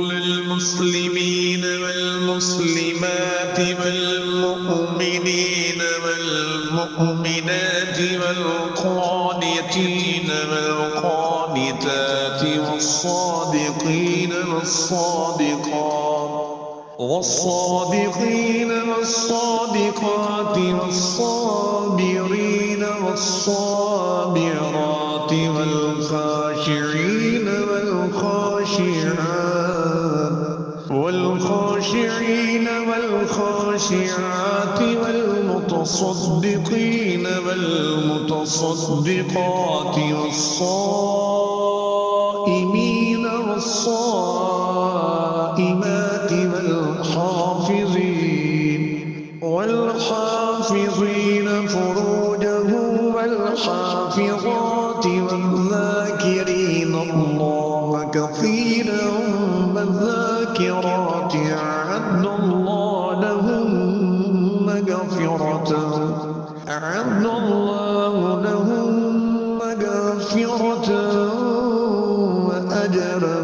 للمسلمين والمسلمات والمؤمنين والمؤمنات والقانتين والقانتات والصادقين والصادقات والصابرين والصابرات والخاشعين والخاشعات والمتصدقين والمتصدقات والصائمين والصائمات والحافظين فروجهم والحافظات والذاكرين الله كثيرا والذاكرات أعد الله لهم مغفرة وأجرا